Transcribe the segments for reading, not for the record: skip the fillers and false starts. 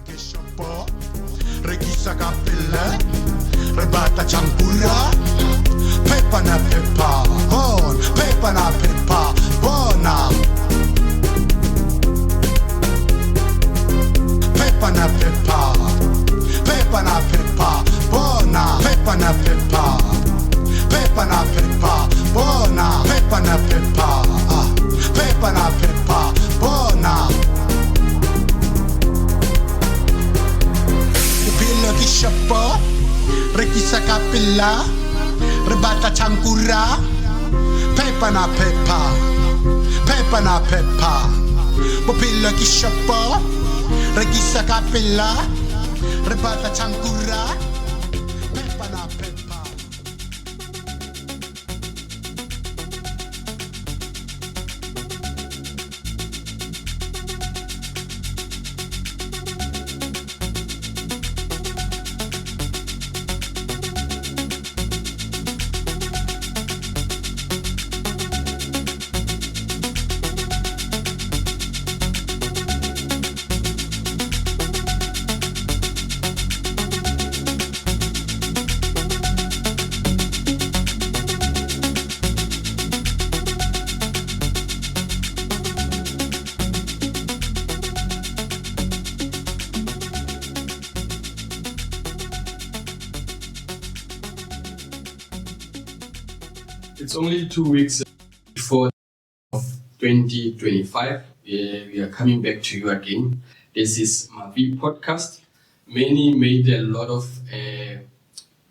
Keshapo, Regisa Kapilla, Rebata Champura, Pepper na pepper, bon, pepper na pepper, bona. Pepper na pepper, pepper na pepper, bona. Pepper na pepper, pepper na pepper, bona. Pepper na pepper, pepper na pepper, bona. Kishapo, Rekisa Kapilla, Rebata Chankura, Pepper na pepper, pepper na pepper. Bopilla Kishapo, Rekisa Kapilla, Rebata Chankura, Pepper na pepper. It's only 2 weeks before of 2025. We are coming back to you again. This is Mavi podcast. Many made a lot of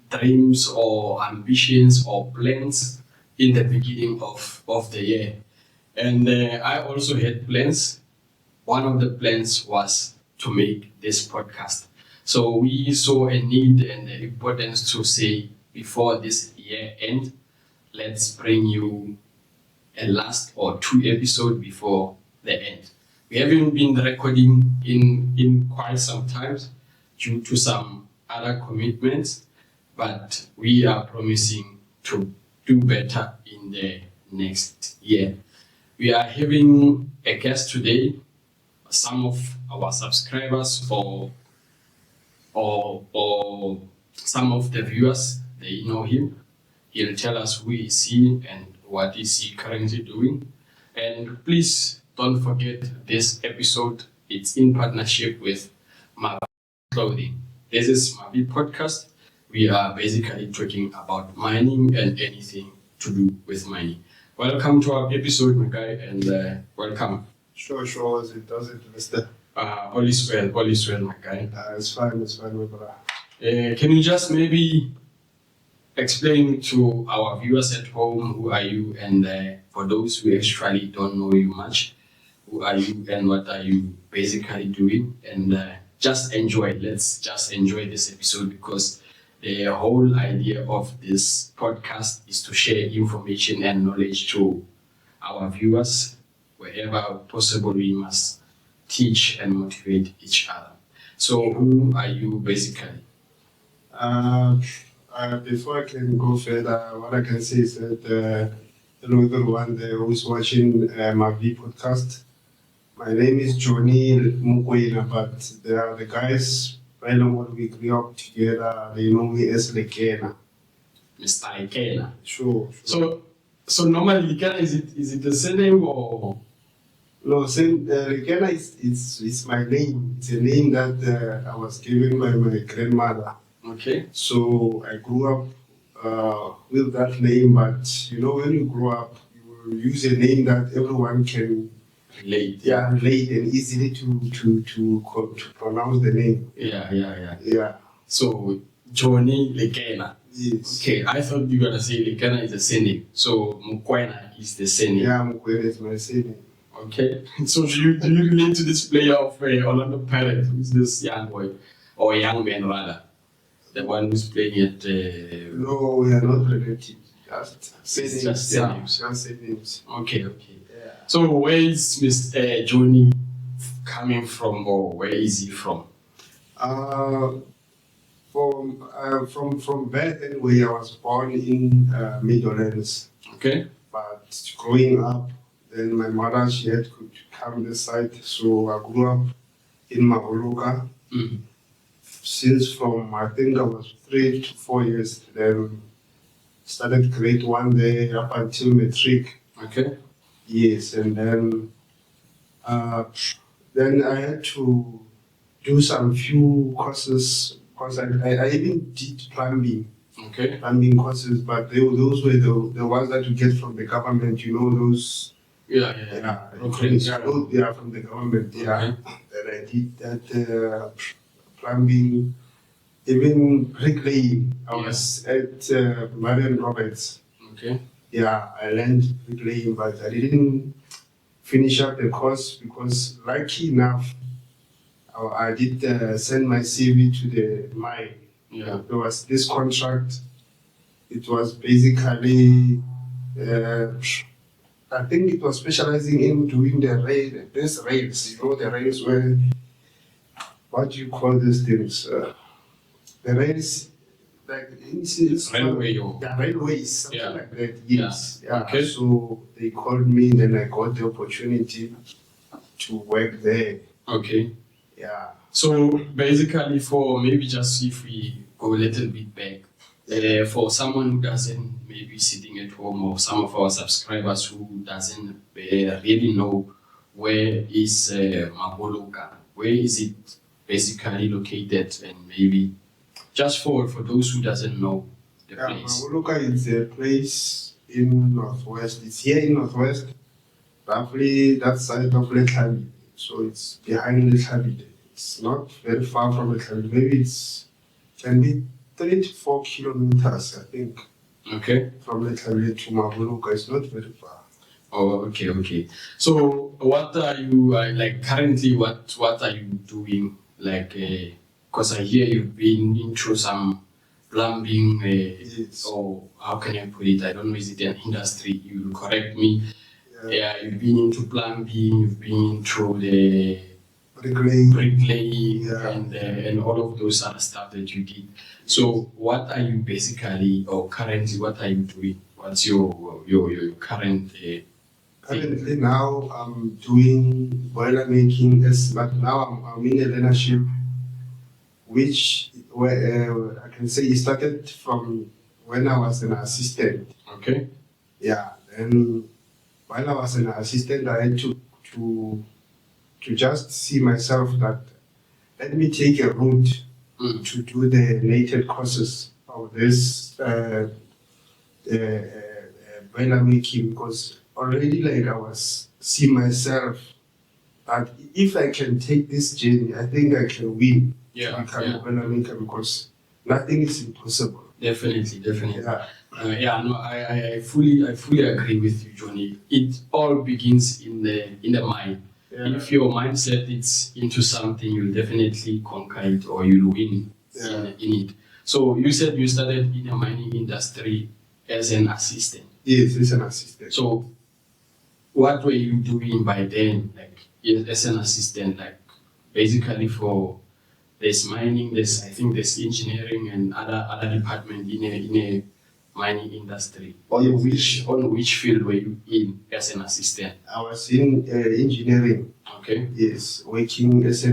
dreams or ambitions or plans in the beginning of the year. And I also had plans. One of the plans was to make this podcast. So we saw a need and the importance to say before this year end, let's bring you a last or 2 episodes before the end. We haven't been recording in quite some time due to some other commitments, but we are promising to do better in the next year. We are having a guest today. Some of our subscribers or some of the viewers, they know him. He'll tell us who is he and what is he currently doing. And please don't forget this episode. It's in partnership with Mavi Clothing. This is Mavi podcast. We are basically talking about mining and anything to do with mining. Welcome to our episode, my guy, and welcome. Sure, it doesn't, mister. All is well, my guy. It's fine, my brother. Can you just maybe explain to our viewers at home who are you, and for those who actually don't know you much, who are you and what are you basically doing, and just enjoy. Let's just enjoy this episode because the whole idea of this podcast is to share information and knowledge to our viewers. Wherever possible, we must teach and motivate each other. So who are you basically? Before I can go further, what I can say is that hello everyone who's watching Mavi podcast. My name is Johny Mokoena, but there are the guys, right now what we grew up together, they know me as Lekena. Mr. Lekena. Sure. So normally Lekena, is it the surname or? No, Lekena is my name. It's a name that I was given by my grandmother. Okay. So I grew up with that name, but you know, when you grow up, you will use a name that everyone can relate. Yeah, relate and easily to pronounce the name. Yeah. So Johny Lekena. Yes. Okay, I thought you were gonna say Lekena is the surname. So Mokoena is the surname. Yeah, Mokoena is my surname. Okay. So do you relate to this player of Orlando Pirates? Who's this young boy or young man rather? The one who's playing at... No, we are not related. Just surnames. Okay. Yeah. So where is Mr. Johny coming from, or where is he from? From birth anyway, I was born in Midlands. Okay. But growing up, then my mother, she had to come this side, so I grew up in Maholoka. Since from, I think I was 3 to 4 years, then started grade 1 there up until matric. Okay. Yes, and then I had to do some few courses, because I even did plumbing. Okay. Plumbing courses, but those were the ones that you get from the government, you know, those. Yeah. Okay. From the government, yeah. And I did that plumbing, even bricklaying. I was at Marion Roberts. Okay. Yeah, I learned bricklaying, but I didn't finish up the course because, lucky enough, I did send my CV to the mine. Yeah. There was this contract. It was basically, I think it was specializing in doing the rails. You know, the rails where, what do you call these things? The rails, like it's Railway. the railways, something like that. Yeah. Yes. Yeah. Okay. So they called me, and then I got the opportunity to work there. Okay. Yeah. So basically, for maybe just if we go a little bit back, for someone who doesn't maybe sitting at home, or some of our subscribers who doesn't really know where is Maboloka, where is it basically located, and maybe just for those who doesn't know the place. Maboloka is a place in Northwest. It's here in Northwest, roughly that side of Lekena. So it's behind Lekena. It's not very far from Lekena. Maybe it can be 3 to 4 kilometers, I think. Okay. From Lekena to Maboloka. It's not very far. Oh, okay. So what are you like currently? What are you doing? Like, because I hear you've been into some plumbing, Yes. or how can I put it? I don't know. Is it an industry? You will correct me. Yeah. You've been into plumbing. You've been into the Bricklaying. and all of those other stuff that you did. So what are you basically, or currently, what are you doing? What's your current? Currently now I'm doing boiler making, but now I'm in a learnership, which I can say it started from when I was an assistant. Okay. Yeah, and while I was an assistant, I had to just see myself that let me take a route to do the native courses of this boiler making, because already like I was seeing myself that if I can take this journey, I think I can win to become a boiler maker, because nothing is impossible. Definitely. Yeah. No, I fully agree with you, Johny. It all begins in the mind. Yeah. If your mindset is into something, you'll definitely conquer it, or you'll win in it. So you said you started in the mining industry as an assistant. Yes, as an assistant. So what were you doing by then, like as an assistant, like basically for there's mining, I think there's engineering and other department in a mining industry. On which field were you in as an assistant? I was in engineering. Okay. Yes, working as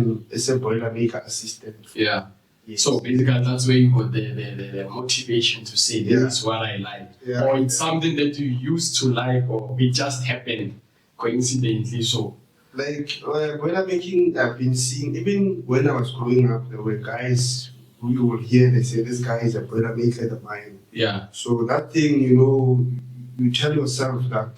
a boiler maker assistant. Yeah. Yes. So basically that's where you got the motivation to say this is what I like. Yeah. Or it's something that you used to like, or it just happened coincidentally. So like boiler making, I've been seeing, even when I was growing up, there were guys who you would hear, they say this guy is a boiler maker at the mine. yeah. So that thing, you tell yourself that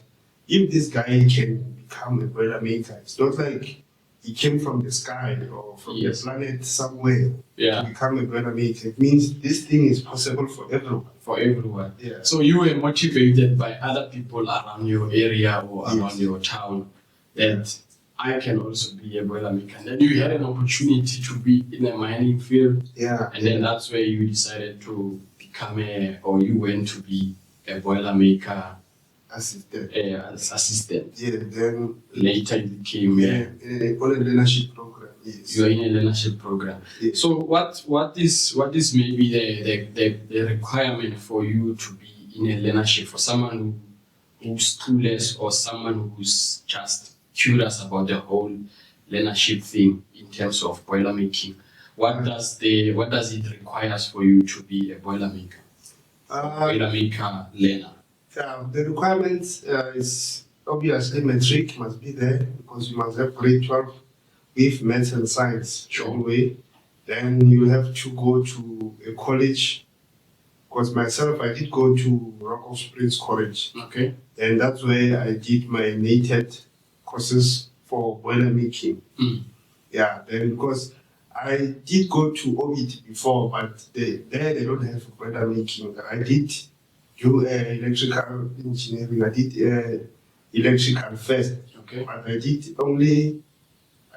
if this guy can become a boiler maker, it's not like he came from the sky or from the planet somewhere to become a boiler maker. It means this thing is possible for everyone. For everyone. Yeah. So you were motivated by other people around your area or around your town that I can also be a boiler maker. And then you had an opportunity to be in a mining field. Yeah. And then that's where you decided to become you went to be a boiler maker assistant. Assistant. Yeah, then later you became on a learnership program. Yes. You are in a learnership program. Yes. So what is maybe the requirement for you to be in a learnership, for someone who's clueless or someone who's just curious about the whole learnership thing in terms of boiler making? What does it requires for you to be a boilermaker? Boilermaker learner. The requirements is obviously matric must be there because you must have grade 12 with maths and science. Sure. Anyway, then you have to go to a college. Because myself, I did go to Rock of Springs College. Okay. And that's where I did my nated courses for boiler making. Mm. Yeah, then because I did go to OIT before, but they don't have boiler making. I did do electrical engineering. I did electrical first. Okay. But I did only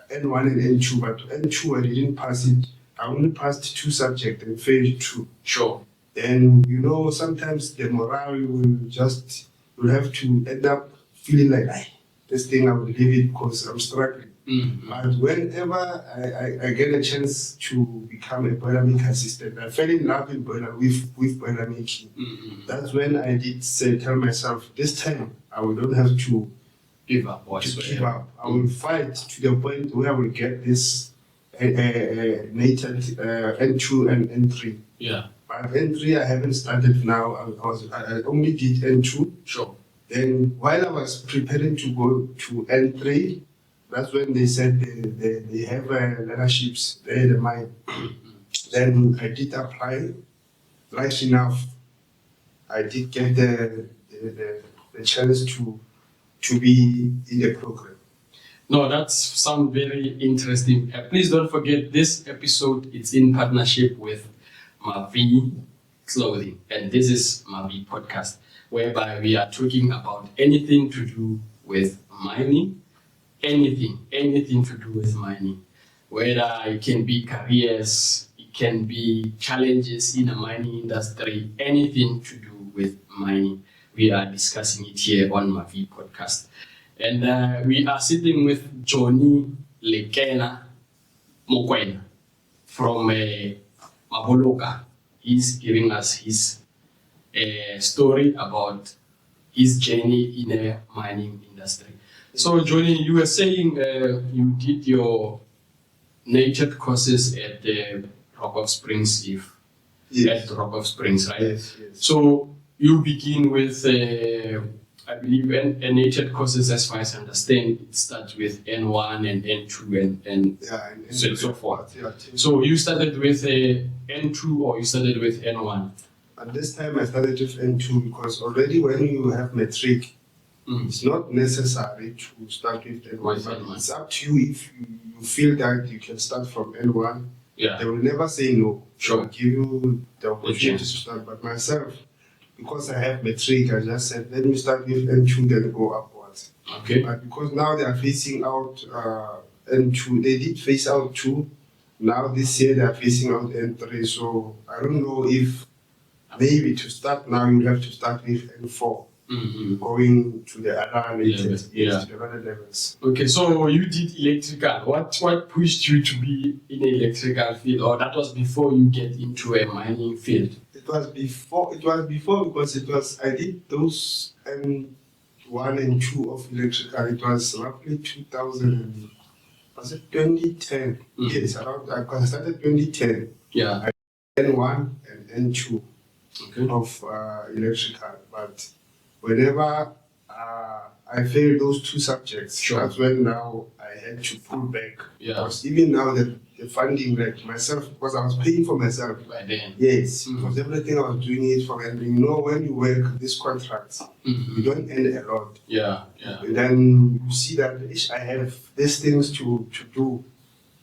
N1 and N2, but N2 I didn't pass it. I only passed 2 subjects and failed 2. Sure. Then, sometimes the morale you'll have to end up feeling like, this thing I will leave it because I'm struggling. Mm-hmm. But whenever I get a chance to become a boilermaker assistant, I fell in love with boiler making. Mm-hmm. That's when I did tell myself, this time I will not have to give up. Give up. I will fight to the point where I will get this nated N2 and N3. Yeah. But N3 I haven't started now. I only did N2. Sure. Then while I was preparing to go to N3, that's when they said they have leaderships there in the mine. Then I did apply. Right enough, I did get the chance to be in the program. No, that sounds very interesting. Please don't forget this episode. It's in partnership with Mavi Clothing, and this is Mavi Podcast, whereby we are talking about anything to do with mining, anything to do with mining, whether it can be careers, it can be challenges in the mining industry, anything to do with mining. We are discussing it here on Mavi Podcast. And we are sitting with Johny Lekena Mokoena from Maboloka. He's giving us his story about his journey in the mining industry. So, Johny, you were saying you did your nature courses at the Rock of Springs, Yes. at Rock of Springs, right? Yes. So you begin with, I believe, nature courses, as far as I understand, it starts with N1 and N2 and so forth. Yeah. So you started with N2 or you started with N1? At this time, I started with N2 because already when you have matric, it's not necessary to start with N1. But it's up to you if you feel that you can start from N1. Yeah. They will never say no. Sure. They'll give you the opportunity to start. But myself, because I have matric, I just said, let me start with N2, then go upwards. Okay. But because now they are phasing out N2, they did phase out 2. Now this year they are phasing out N3. So I don't know if maybe to start now you have to start with N4. Mm-hmm. Going to the other to the other levels. Okay, so you did electrical. What pushed you to be in the electrical field, or that was before you get into a mining field? It was before because I did those N1 and 2 of electrical. It was roughly 2000. Was it 2010? Mm-hmm. Yes, around because I started 2010. Yeah. I did N1 and N2 of electrical, but whenever I failed those 2 subjects, that's when now I had to pull back. Yeah. Because even now the funding, like myself, because I was paying for myself. By then. Yes, because everything I was doing it for, and when you work these contracts, you don't earn a lot. Yeah. And then you see that I have these things to do.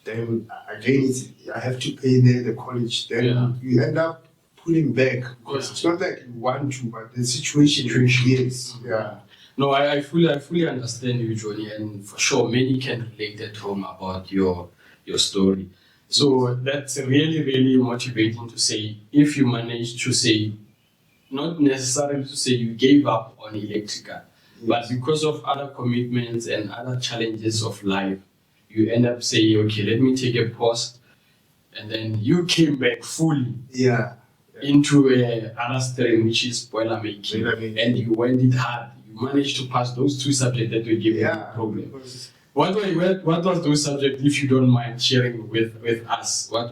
Then again, I have to pay the college. Then you end up pulling back because it's not like you want to, but the situation. Yes. Yeah. No, I fully understand you, Johny, and for sure many can relate at home about your story. So that's really, really motivating to say if you manage to say, not necessarily to say you gave up on electrical, but because of other commitments and other challenges of life, you end up saying, okay, let me take a pause, and then you came back fully. Yeah. Into another stream, which is boiler making, and you went it hard. You managed to pass those 2 subjects that were given in the program. What was those subjects, if you don't mind sharing with us? What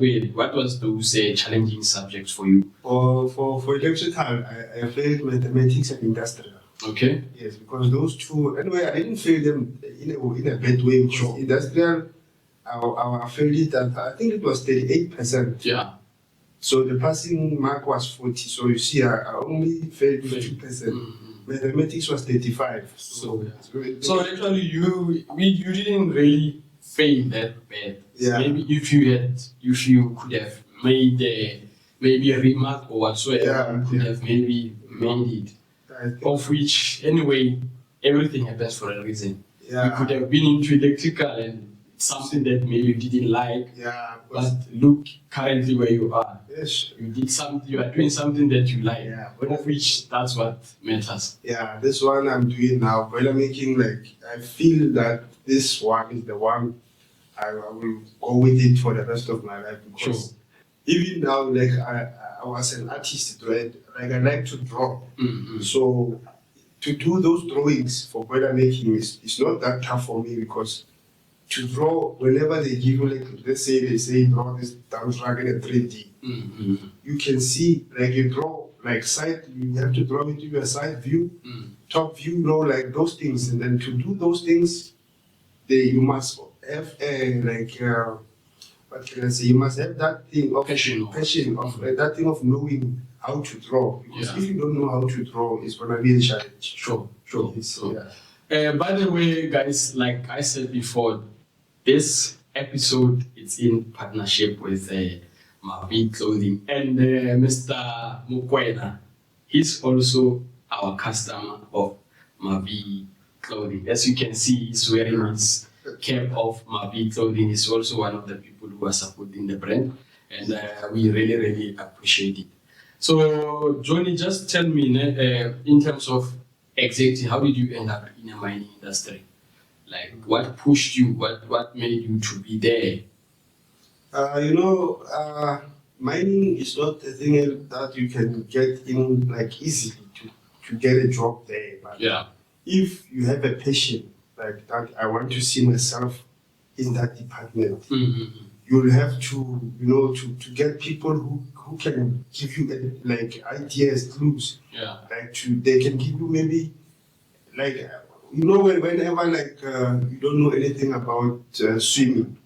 was those challenging subjects for you? For electrical, I failed mathematics and industrial. Okay. Yes, because those two, anyway, I didn't fail them in a bad way. Because Sure. industrial, I failed it at, I think it was 38%. Yeah. So the passing mark was 40. So you see, I only failed 50%. Mathematics was 35. So actually, you didn't really fail that bad. Yeah. Maybe if you could have made maybe a remark or whatsoever, Yeah, you could have maybe made it. I think- Of which, anyway, everything happens for a reason. Yeah. You could have been into electrical and something that maybe you didn't like, Yeah, but look currently where you are. yes. You are doing something that you like, Yeah. of which that's what matters. Yeah, this one I'm doing now, boiler making, like, I feel that this one is the one I will go with it for the rest of my life. Because Sure. even now, like, I was an artist, right? Like, I like to draw. So, to do those drawings for boiler making is not that tough for me, because to draw, whenever they give you, like, let's say they say draw this down dragon in 3D, you can see, like, you draw, like, side, you have to draw it to your side view, top view, like those things. And then to do those things, you must have what can I say? You must have that thing of Passion. that thing of knowing how to draw. Because Yeah. if you don't know how to draw, it's gonna be a challenge. Sure. Yes, yeah. By the way, guys, like I said before, this episode is in partnership with Mavi Clothing and Mr. Mokoena. He's also our customer of Mavi Clothing. As you can see, he's wearing his cap of Mavi Clothing. He's also one of the people who are supporting the brand, and we really, really appreciate it. So, Johnny, just tell me, in terms of exactly how did you end up in the mining industry? Like, what pushed you? What made you to be there? Mining is not a thing that you can get in like easily to get a job there. But Yeah. if you have a passion like that, I want to see myself in that department. You'll have to, to get people who can give you like ideas, clues. Yeah. Like they can give you maybe like whenever like you don't know anything about swimming,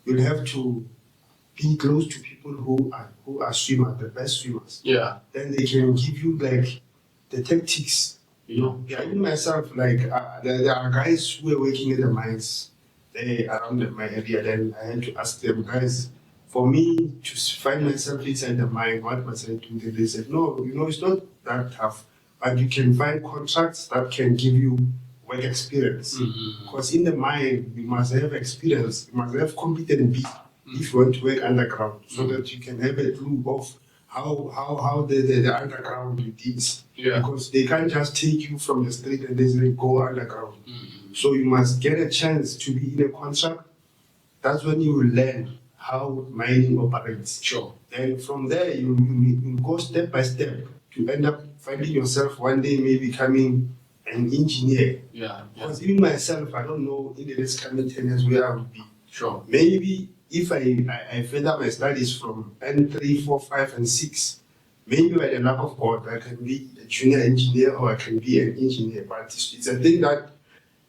you'll have to be close to people who are swimmers, the best swimmers. Yeah. Then they can give you like the tactics. Yeah, even myself, like there are guys who are working in the mines around my area. Then I had to ask them, guys, for me to find myself inside the mine, what must I do? Then they said, no, it's not that tough, but you can find contracts that can give you work experience. Because in the mine, you must have experience, you must have competent people if you want to work underground, so that you can have a clue of how the underground is. Yeah. Because they can't just take you from the street and they say go underground. So you must get a chance to be in a contract. That's when you will learn how mining operates. Sure. And from there, you go step by step to end up finding yourself one day maybe becoming an engineer. Yeah. Because even myself, I don't know in the next coming 10 years where I will be. Sure. Maybe if I further my studies from N3, 4, 5, and 6, maybe by the luck of God, I can be a junior engineer or I can be an engineer. But it's a thing that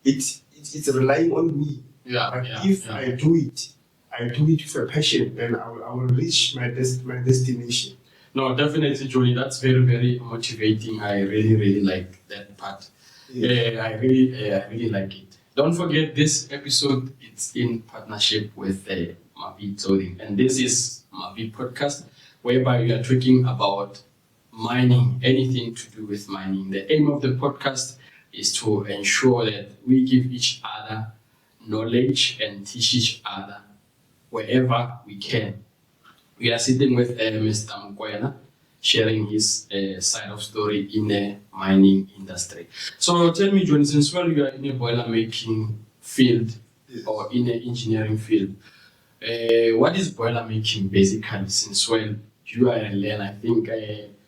it's relying on me. Yeah. But if I do it with a passion, then I will reach my destination. No, definitely, Johnny. That's very, very motivating. I really, really like that part. Yeah. I really like it. Don't forget, this episode it's in partnership with Mavi Clothing, and this is Mavi Podcast, whereby we are talking about mining, anything to do with mining. The aim of the podcast is to ensure that we give each other knowledge and teach each other wherever we can. We are sitting with Mr. Mokoena, sharing his side of story in the mining industry. So tell me, John, since well you are in a boiler making field or in an engineering field, what is boiler making basically? Since well you are a learner, I think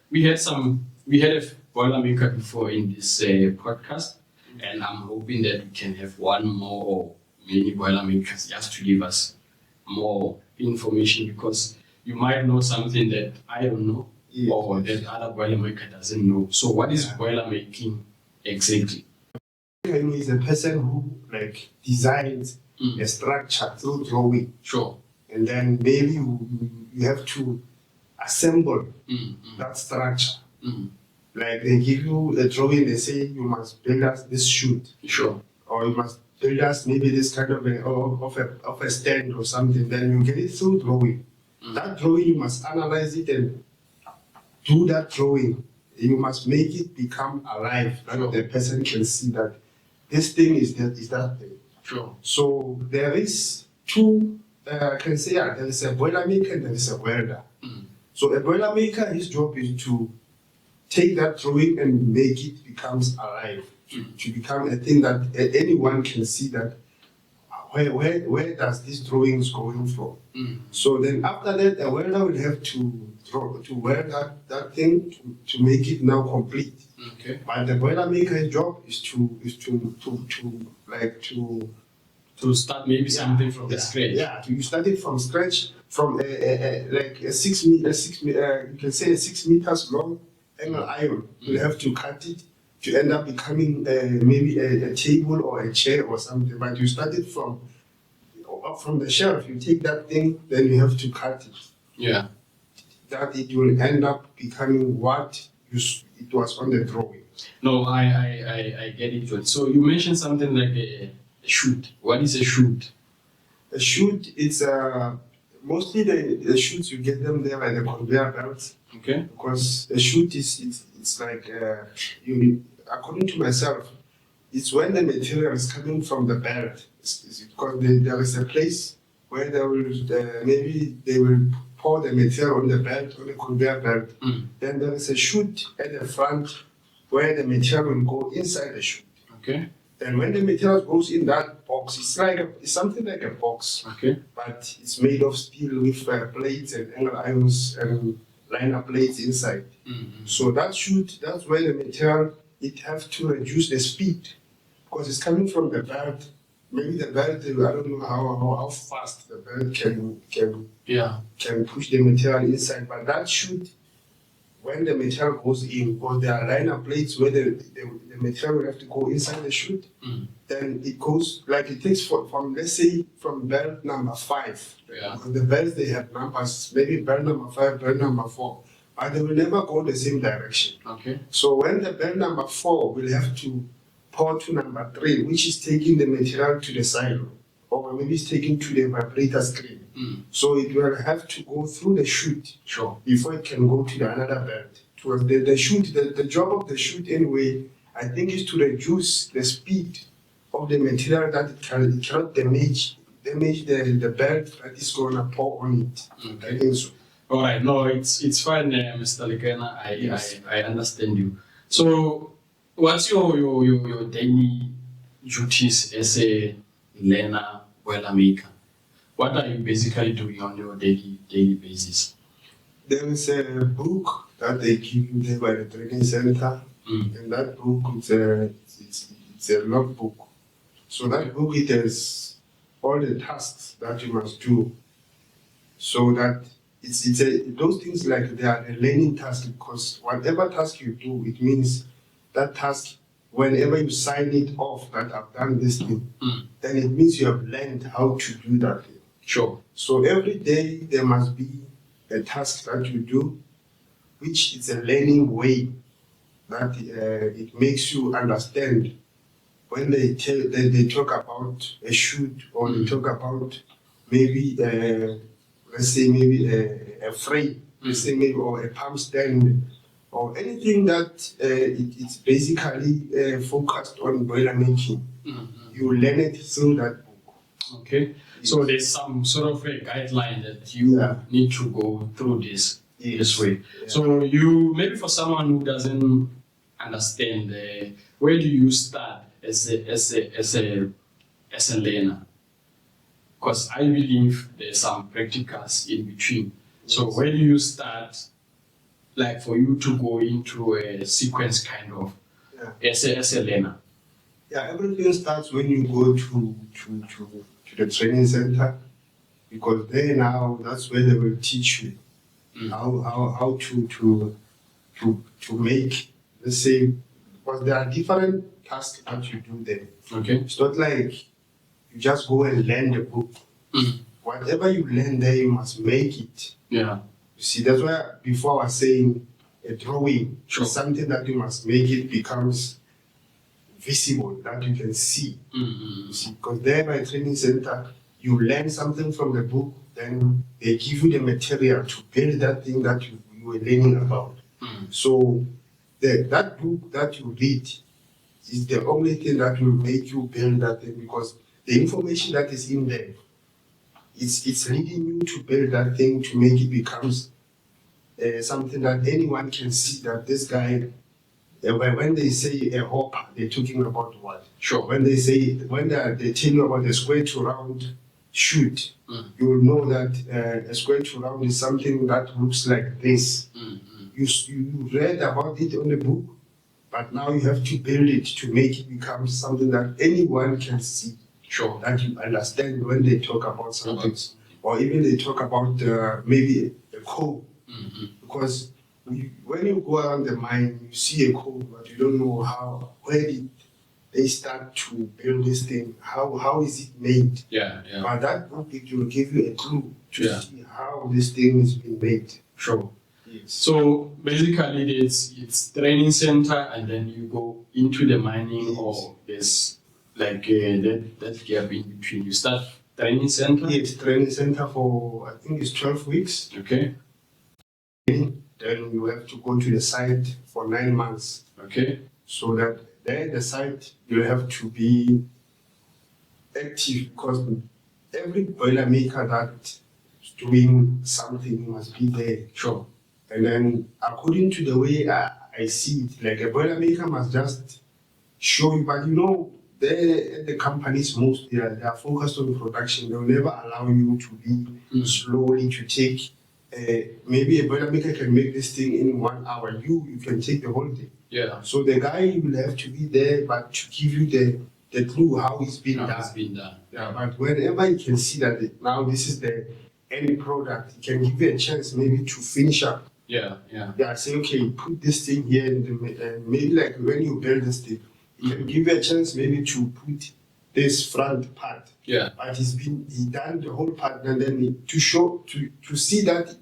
we had a boiler maker before in this podcast, and I'm hoping that we can have one more or many Boilermakers, just to give us more information, because you might know something that I don't know, or that other Boilermaker doesn't know. So what is Boilermaking exactly? Is a person who like designs a structure through drawing. Sure. And then maybe you have to assemble that structure. Like they give you a drawing, they say you must build us this chute. Sure. Or you must build us maybe this kind of a stand or something. Then you get it through drawing. That drawing, you must analyze it and do that drawing. You must make it become alive, that the person can see that this thing is that thing. Sure. So there is two, I can say, there is a Boilermaker and there is a welder. So a Boilermaker, his job is to take that drawing and make it becomes alive, to become a thing that anyone can see that where does this drawing is going from. So then after that, a welder will have to weld that thing to make it now complete. Okay. But the Boilermaker's job is to start maybe something from the scratch. Yeah, you start it from scratch, from like a 6 meter, you can say 6 meters long angle iron. You have to cut it to end up becoming maybe a table or a chair or something. But you start it from the shelf. You take that thing, then you have to cut it. Yeah. That it will end up becoming what it was on the drawing. No, I get it, John. So you mentioned something like a chute. What is a chute? A chute, it's mostly the chutes, you get them there by the conveyor belts. Okay. Because a chute it's like according to myself, it's when the material is coming from the belt. It's because there is a place where they will maybe they will pour the material on the belt, on the conveyor belt. Then there is a chute at the front where the material will go inside the chute. Okay. And when the material goes in that box, it's something like a box. Okay. But it's made of steel with plates and angle irons and liner plates inside. So that chute, that's where the material, it has to reduce the speed because it's coming from the belt. Maybe the belt, I don't know how fast the belt can push the material inside. But that chute, when the material goes in, because there are liner plates where the material will have to go inside the chute, then it goes, like it takes from let's say, from belt number 5. Yeah. Because the belts, they have numbers, maybe belt number 5, belt number 4, but they will never go the same direction. Okay. So when the belt number 4 will have to pour to number 3, which is taking the material to the silo, or maybe it's taken to the vibrator screen. So it will have to go through the chute before it can go to another belt. Towards the chute, the job of the chute anyway, I think, is to reduce the speed of the material that it cannot damage the belt that is going to pour on it. Okay. I think so. All right. No, it's fine, Mr. Lekena. I understand you. So, what's your daily duties as a learner, Boilermaker? What are you basically doing on your daily basis? There is a book that they give you there by the training center, and that book it's a logbook. So that book, it has all the tasks that you must do. So that those things, like they are a learning task, because whatever task you do, it means that task, whenever you sign it off that I've done this thing, then it means you have learned how to do that thing. Sure. So every day there must be a task that you do, which is a learning way that it makes you understand. When they talk about a chute, or they talk about maybe let's say maybe a frame, let's say maybe, or a pump stand, or anything that it's basically focused on boilermaking, you learn it through that book. Okay. So there's some sort of a guideline that you need to go through this way. Yeah. So you, maybe for someone who doesn't understand, where do you start as a learner? Because I believe there's some practicals in between. So where do you start, like for you to go into a sequence kind of as a learner? Yeah, everything starts when you go to the training center, because there now that's where they will teach you how to make, let's say, because there are different tasks that you do there. Okay. It's not like you just go and learn the book. Whatever you learn there, you must make it. Yeah. You see, that's why before I was saying a drawing is something that you must make it becomes visible, that you can see. You see, because there by training center, you learn something from the book, then they give you the material to build that thing that you were learning about. So that book that you read is the only thing that will make you build that thing, because the information that is in there, it's leading you to build that thing, to make it becomes something that anyone can see that this guy, when they say a hopper, they're talking about what? Sure. When they tell you about a square to round shoot, you will know that a square to round is something that looks like this. You read about it on the book, but now you have to build it to make it become something that anyone can see. Sure. That you understand when they talk about something, or even they talk about maybe a code. Because when you go around the mine, you see a code, but you don't know where did they start to build this thing? How is it made? Yeah. But that book, it will give you a clue to see how this thing is being made. Sure. Yes. So basically, it's training center, and then you go into the mining, or there's like that gap in between. You start training center. Yes, training center for I think it's 12 weeks. Okay. Then you have to go to the site for 9 months. Okay. So that there, the site, you have to be active, because every boiler maker that is doing something must be there. Sure. And then according to the way I see it, like a boiler maker must just show you, but there the companies most they are focused on production. They will never allow you to be slowly to take. Maybe a boiler maker can make this thing in 1 hour. You can take the whole thing. Yeah. So the guy will have to be there, but to give you the clue how it's been done. It's been done. Yeah, but whenever you can see that now this is the end product, it can give you a chance maybe to finish up. Yeah. Yeah, say, okay, put this thing here, maybe like when you build this thing, it can give you a chance maybe to put this front part. Yeah. But he done the whole part, and then to see that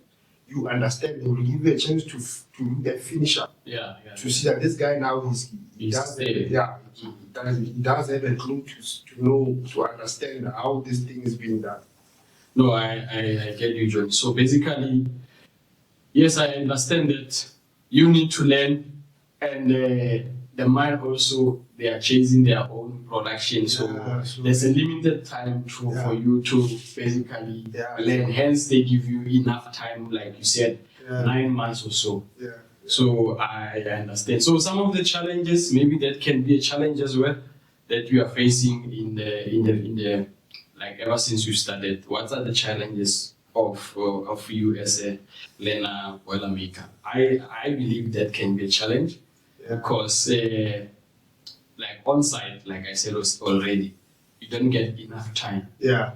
you understand, he will give you a chance to do the finish up. Yeah. To see that this guy now he does have a clue to know, to understand how this thing is being done. No, I get you, John. So basically, yes, I understand that you need to learn, and the mine also, they are chasing their own production. So there's a limited time for you to basically learn. Hence, they give you enough time, like you said, 9 months or so. Yeah. So I understand. So some of the challenges, maybe that can be a challenge as well, that you are facing in the like ever since you started. What are the challenges of you as a learner boiler maker? I believe that can be a challenge because like on site, like I said already, you don't get enough time. Yeah.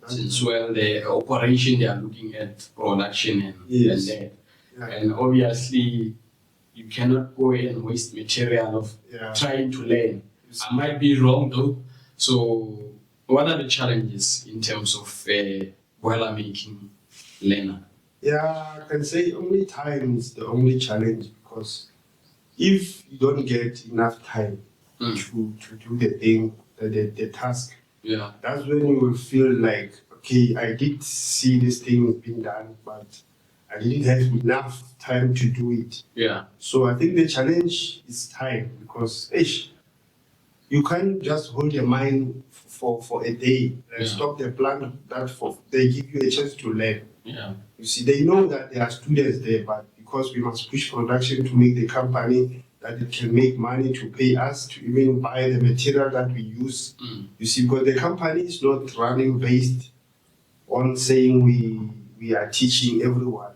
Since the operation, they are looking at production and that. And obviously, you cannot go and waste material of trying to learn. I might be wrong though. So, what are the challenges in terms of boiler making learner? Yeah, I can say only time is the only challenge, because if you don't get enough time to do the thing, the task, that's when you will feel like, okay, I did see this thing being done, but I didn't have enough time to do it. Yeah. So I think the challenge is time, because you can't just hold your mind for a day and stop the plan they give you a chance to learn. Yeah. You see, they know that there are students there, but because we must push production to make the company that it can make money to pay us to even buy the material that we use. You see, because the company is not running based on saying we are teaching everyone.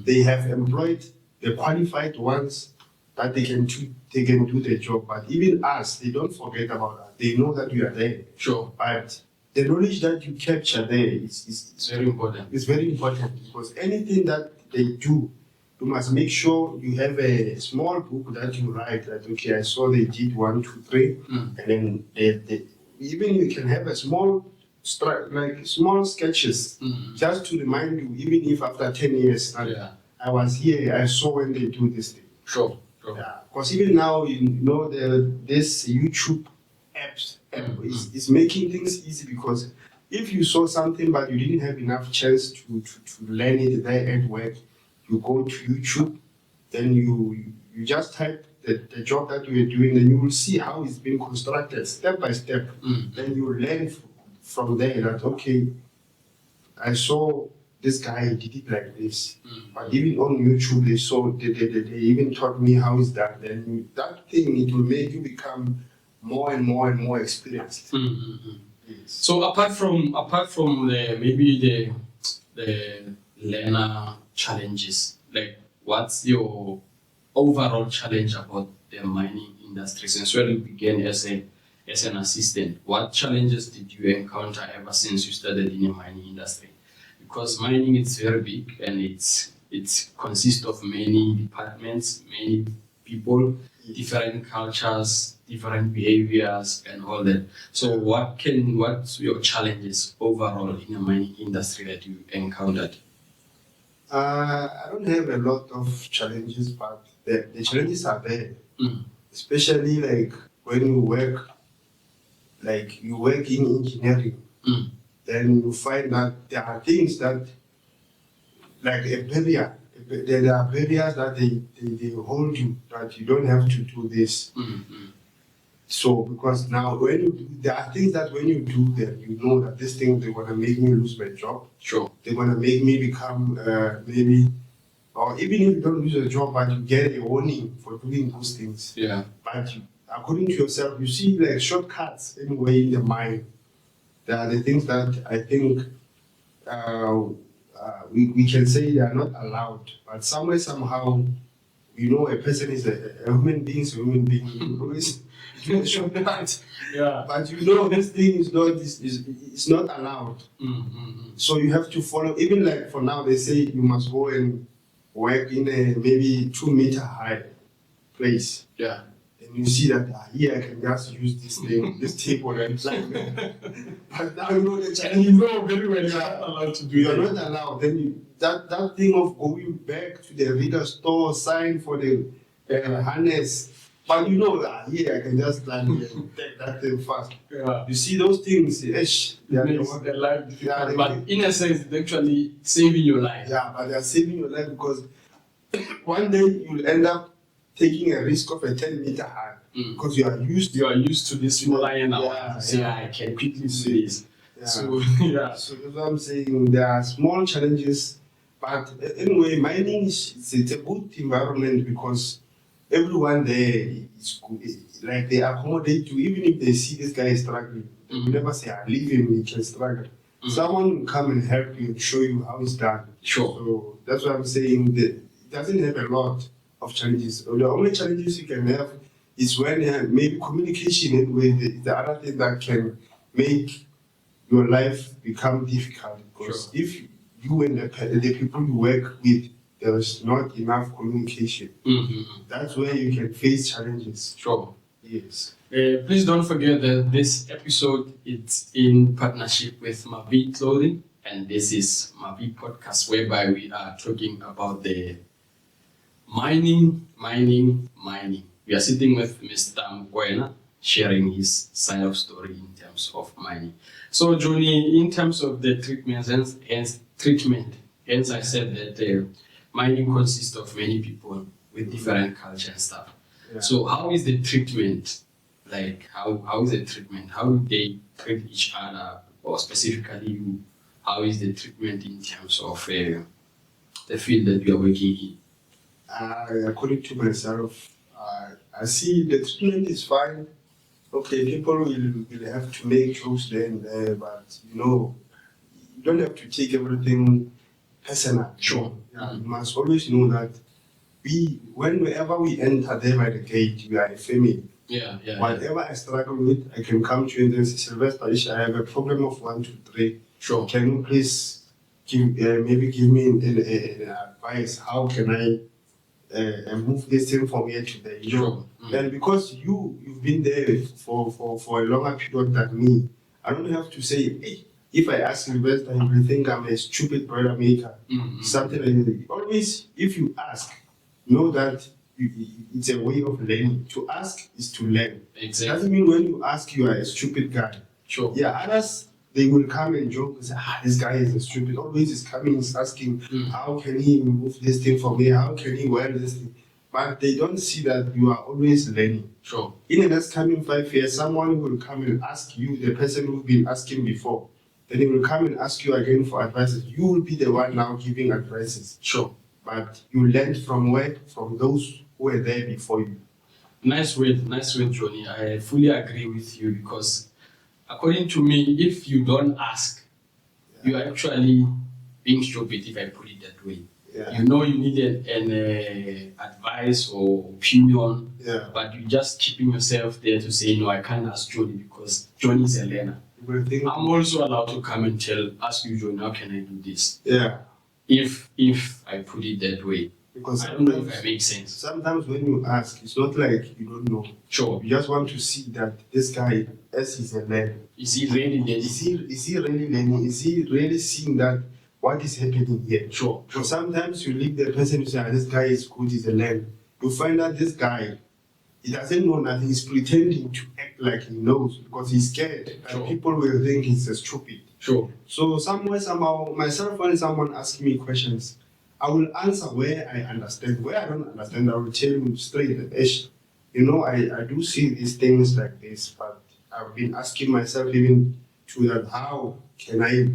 They have employed the qualified ones that they can do the job. But even us, they don't forget about us. They know that we are there. Sure. But the knowledge that you capture there It's very important. It's very important because anything that they do, you must make sure you have a small book that you write that, okay, I saw they did 1, 2, 3, and then even you can have a small small sketches just to remind you, even if after 10 years I was here, I saw when they do this thing. Sure. Yeah, because even now, this YouTube app is making things easy, because if you saw something but you didn't have enough chance to learn it there at work, you go to YouTube, then you just type the job that you are doing, and you will see how it's been constructed step by step. Then you learn from there that, okay, I saw this guy did it like this. But even on YouTube, they even taught me how it's done. Then that thing, it will make you become more and more experienced. Yes. So apart from the learner challenges, like what's your overall challenge about the mining industry? Since when you began as an assistant, what challenges did you encounter ever since you started in the mining industry? Because mining is very big, and it consists of many departments, many people, different cultures, different behaviors, and all that. So what's your challenges overall in the mining industry that you encountered? I don't have a lot of challenges, but the challenges are there. Especially like when you work in engineering. Then you find that there are things that, like a barrier, there are barriers that they hold you, that you don't have to do this. So, because now there are things that when you do them, you know that this thing, they're going to make me lose my job. Sure. They're going to make me become maybe, or even if you don't lose your job, but you get a warning for doing those things. Yeah. But according to yourself, you see like shortcuts anyway in the mind. There are the things that I think we can say they are not allowed, but somewhere, somehow, a person is a human being, so human being always do a shortcut. Yeah. But this thing is not allowed. So you have to follow, even like for now, they say you must go and work in a maybe 2 meter high place. Yeah. And you see that here I can just use this thing, this table, and but now the challenge. And you know very well you're not allowed to do that. You're not allowed. Then that thing of going back to the reader store, sign for the harness. But here I can just land here and take that thing fast. Yeah. You see those things, they makes are the life difficult. Yeah, But in a sense, it's actually saving your life. Yeah, but they are saving your life, because one day you'll end up taking a risk of a 10 meter high, because you are used to this smaller end. I can quickly do this. Yeah. So So that's what I'm saying. There are small challenges, but anyway, mining it's a good environment, because everyone there is good. Like, they accommodate you, even if they see this guy is struggling. They will never say, leave him, he can struggle. Someone will come and help you and show you how it's done. Sure. So that's what I'm saying. It doesn't have a lot of challenges. The only challenges you can have is when maybe communication with the other thing that can make your life become difficult. Because if you and the people you work with, there is not enough communication, that's where you can face challenges. Sure. Yes. Please don't forget that this episode is in partnership with Mavi Clothing, and this is Mavi Podcast, whereby we are talking about the mining. We are sitting with Mr. Mokoena, sharing his side of story in terms of mining. So, Johny, in terms of the treatments, hence I said that mining consists of many people with different culture and stuff. Yeah. So, how is the treatment? Like, how is the treatment? How do they treat each other, or specifically you? How is the treatment in terms of the field that you are working in? According to myself, I see the treatment is fine. Okay, people will have to make jokes there and there, but you don't have to take everything personal. Sure. Yeah, you must always know that whenever we enter there by the gate, we are a family. Yeah. Whatever I struggle with, I can come to you and say, Sylvester, I have a problem of 1, 2, 3. Sure. Can you please give me an advice? How can I move this thing from here to there? Sure. And because you've been there for a longer period than me, I don't have to say, hey, if I ask Sylvester, he will think I'm a stupid brother maker. Something like that. Always, if you ask, know that it's a way of learning. To ask is to learn. Exactly. Doesn't mean when you ask you are a stupid guy. Sure. Yeah, others, they will come and joke and say, this guy is a stupid. Always is coming, is asking, how can he remove this thing from me? How can he wear this thing? But they don't see that you are always learning. Sure. In the next coming 5 years, someone will come and ask you, the person who've been asking before. Then he will come and ask you again for advices. You will be the one now giving advices. Sure. But you learned from where? From those who were there before you. Nice word, Johnny. I fully agree with you because according to me, if you don't ask, you are actually being stupid, if I put it that way. Yeah. You know you need an advice or opinion, but you're just keeping yourself there to say, no, I can't ask Johnny because Johnny is a learner. I'm also allowed to come and ask you, Johnny, how can I do this? Yeah. If I put it that way. Because I don't know if I make sense. Sometimes when you ask, it's not like you don't know. Sure. You just want to see that this guy, as he's a learner. Is he really learning? Is he really learning? Is he really seeing that what is happening here? Sure. So sometimes you leave the person who says, this guy is good, he's a learner. You find that this guy, he doesn't know nothing. He's pretending to act like he knows because he's scared. Sure. And people will think he's a stupid. Sure. So somehow, myself, when someone asks me questions, I will answer where I understand. Where I don't understand, I will tell you straight. I do see these things like this, but I've been asking myself even to that, how can I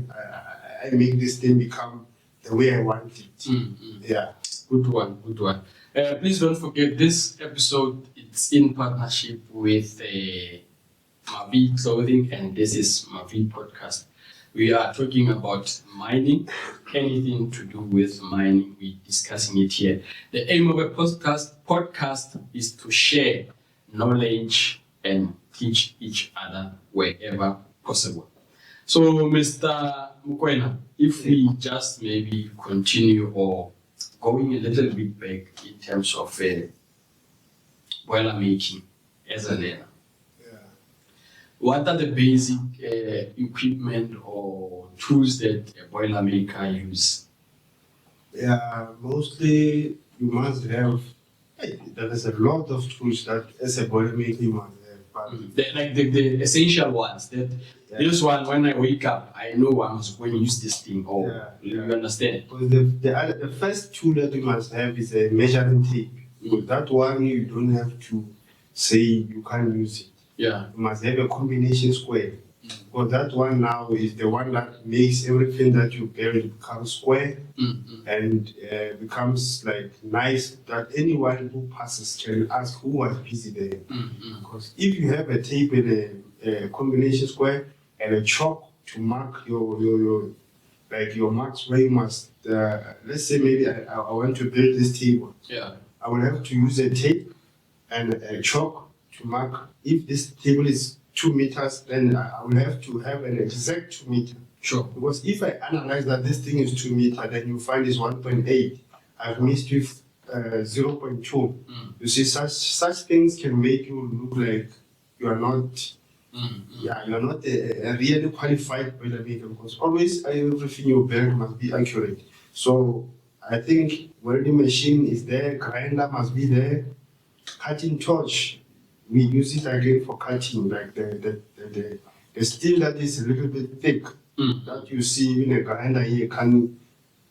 make this thing become the way I want it? Yeah. Good one. Please don't forget, this episode it's in partnership with Mavi Clothing, and this is Mavi Podcast. We are talking about mining, anything to do with mining. We're discussing it here. The aim of a podcast is to share knowledge and teach each other wherever possible. So, Mr. Mokoena, if we just maybe continue or going a little bit back in terms of boiler making as a learner. What are the basic equipment or tools that a boiler maker use? Yeah, mostly you must have. There is a lot of tools that as a boiler maker you must have. But the essential ones. This one, when I wake up, I know I must go and use this thing. You understand? The first tool that you must have is a measuring tape. With that one, you don't have to say you can't use it. Yeah. You must have a combination square. Because that one now is the one that makes everything that you build become square and becomes like nice, that anyone who passes can ask who was busy there. Because if you have a tape and a combination square and a chalk to mark your marks where you must, let's say maybe I want to build this table. Yeah. I will have to use a tape and a chalk to mark. If this table is 2 meters, then I will have to have an exact 2 meter. Sure. Because if I analyze that this thing is 2 meters, then you find it's 1.8. I've missed with 0.2. You see, such things can make you look like you are not. You are not a really qualified boiler maker, because always everything you build must be accurate. So I think welding machine is there, grinder must be there, cutting torch. We use it again for cutting, like the steel that is a little bit thick that you see in a grinder here.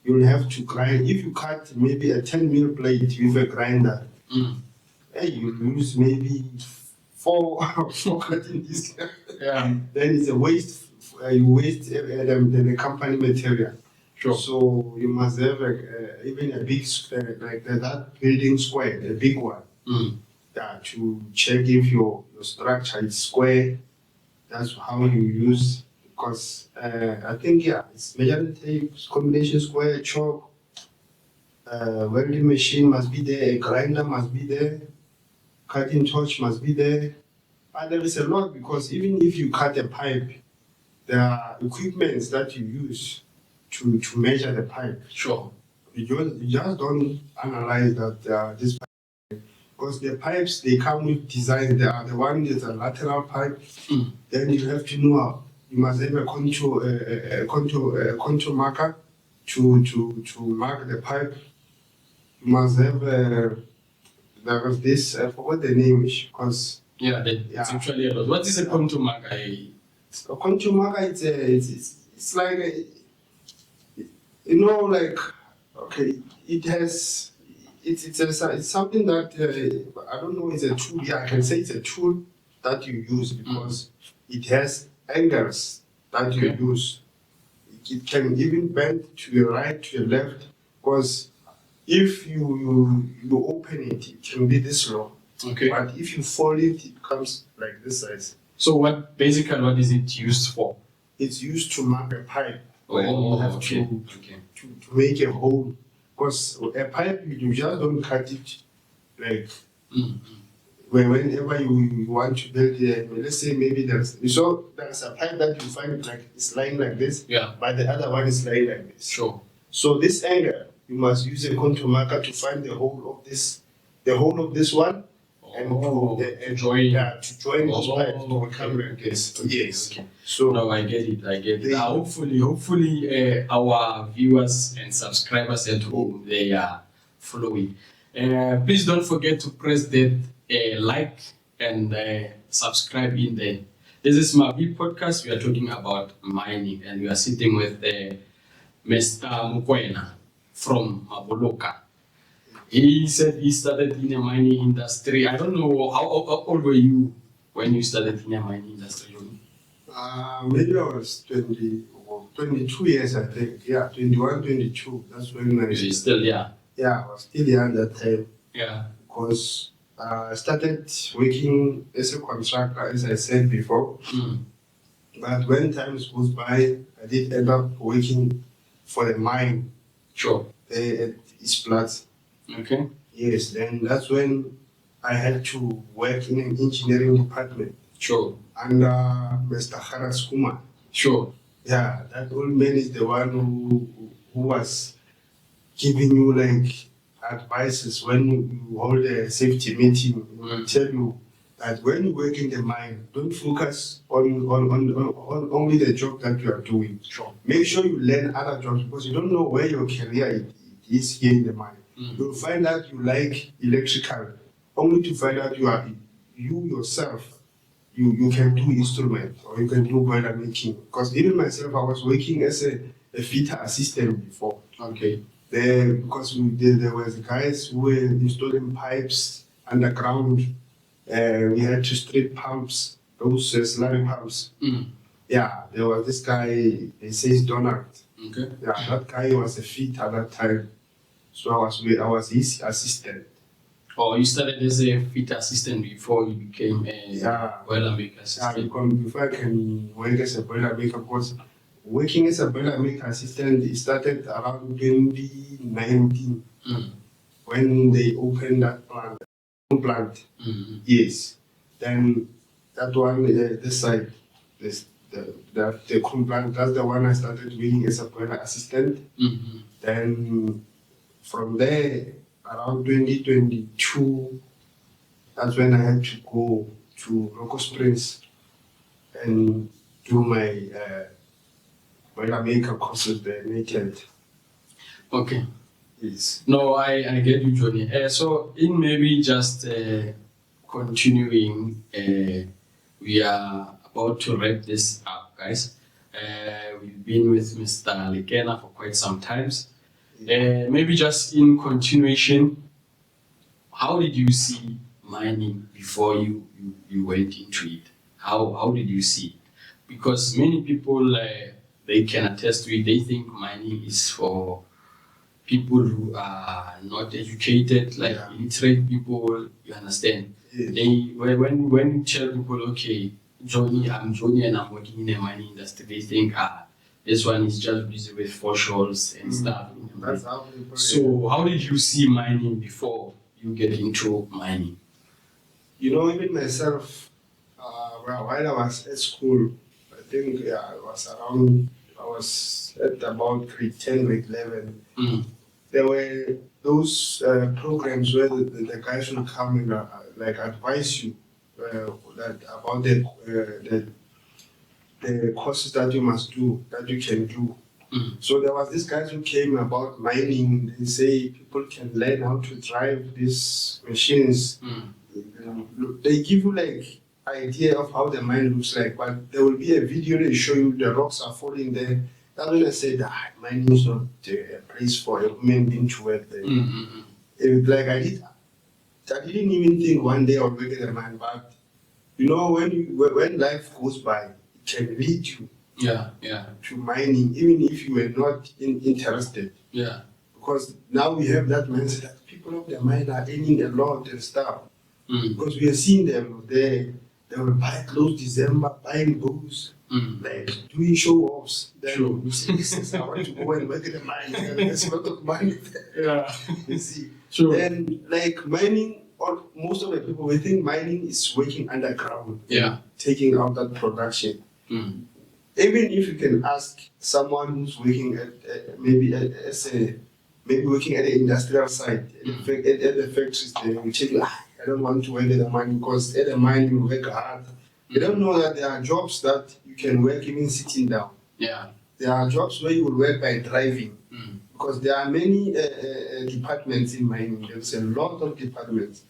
You'll have to grind. If you cut maybe a 10 mil plate with a grinder, you lose maybe four cutting this. Then it's a waste. You waste the company material. Sure. So you must have even a big like that building square, a big one. To check if your structure is square. That's how you use, because I think it's measuring tape, combination square, chalk, welding machine must be there, a grinder must be there, cutting torch must be there. But there is a lot, because even if you cut a pipe, there are equipments that you use to measure the pipe. Sure. You just don't analyze that this pipe, because the pipes, they come with design. They are the one that's a lateral pipe. Then you have to know, you must have a contour marker to mark the pipe. You must have there was this, I forgot the name, because it's actually a lot. What is a contour marker? A contour marker, it's like like, okay, it has, it's something that I don't know, it's a tool. Yeah, I can say it's a tool that you use, because it has angles that you use. It can even bend to the right, to the left, because if you open it, it can be this long. Okay. But if you fold it, it becomes like this size. So what is it used for? It's used to mark a pipe. Oh, you have to make a hole. Because a pipe, you just don't cut it like whenever you want to build it. Let's say maybe there's a pipe that you find like it's lying like this, but the other one is lying like this. Sure. So this angle, you must use a contour marker to find the whole of this one, and to join this pipe to become like this. Yes. Okay. So no, I get it. Hopefully, our viewers and subscribers at home, they are following. Please don't forget to press that like and subscribe in there. This is my podcast. We are talking about mining, and we are sitting with Mr. Mokoena from Maboloka. He said he started in the mining industry. I don't know, how old were you when you started in the mining industry? Maybe I was 22 years, I think. Yeah, 21, 22. That's when I... You're still young? Yeah, I was still young that time. Yeah. Because I started working as a contractor, as I said before. But when time goes by, I did end up working for the mine. Sure. There at East Plaza. Okay. Yes, then that's when I had to work in an engineering department. Sure. Under Mr. Haras Kumar. Sure. Yeah, that old man is the one who was giving you like advices when you hold a safety meeting. He will tell you that when you work in the mine, don't focus on only the job that you are doing. Sure. Make sure you learn other jobs, because you don't know where your career is here in the mine. You'll find out you like electrical, only to find out you yourself, you can do instrument, or you can do boiler making. Because even myself, I was working as a fitter assistant before. Okay. Because there was guys who were installing pipes underground. We had to strip pumps, those slurry pumps. Yeah, there was this guy, he says Donald. Okay. Yeah, that guy was a fitter at that time. So I was his assistant. Oh, you started as a fitter assistant before you became a boiler maker assistant? Yeah, before I can work as a boiler maker, because working as a boiler maker assistant, it started around 2019 when they opened that plant. Yes. Then that one, this side, the crew plant, that's the one I started working as a boiler assistant. Then from there, around 2022, that's when I had to go to Local Springs and do my boiler maker courses there, naked. Okay. Yes. No, I get you, Johnny. So in maybe just continuing, we are about to wrap this up, guys. We've been with Mr. Lekena for quite some times. Maybe just in continuation, how did you see mining before you went into it? How did you see it? Because many people, they can attest to it. They think mining is for people who are not educated, like illiterate people, you understand? They when you tell people, okay, I'm Johnny and I'm working in the mining industry, they think, This one is just busy with fossils and stuff. That's how people. So how did you see mining before you get into mining? You know, even myself, while I was at school, I think I was at about grade 10, grade 11. Mm. There were those programs where the guys will come and like advise you that about the courses that you must do, that you can do. Mm. So there was this guys who came about mining. They say people can learn how to drive these machines. Mm. They give you like idea of how the mine looks like, but there will be a video they show you the rocks are falling there. That's when I said, mining is not a place for a human being to work there. Mm-hmm. Like I didn't even think one day I would work at a mine, but you know, when life goes by, it can lead you to mining, even if you were not interested. Yeah. Because now we have that mindset that people of the mine are earning a lot and stuff. Mm. Because we are seeing them there, they will buy clothes December, buying booze, like doing show offs. Then Sure. you say, I want to go and work at the mine. There's a lot of money there. Yeah. You see. Sure. And like mining, or most of the people we think mining is working underground. Yeah. Taking out that production. Mm. Even if you can ask someone who's working at maybe working at the industrial site, at the factories, they will tell you, I don't want to work at the mine because at the mine you work hard. You don't know that there are jobs that you can work even sitting down. Yeah. There are jobs where you will work by driving. Mm. Because there are many departments in mining. There's a lot of departments.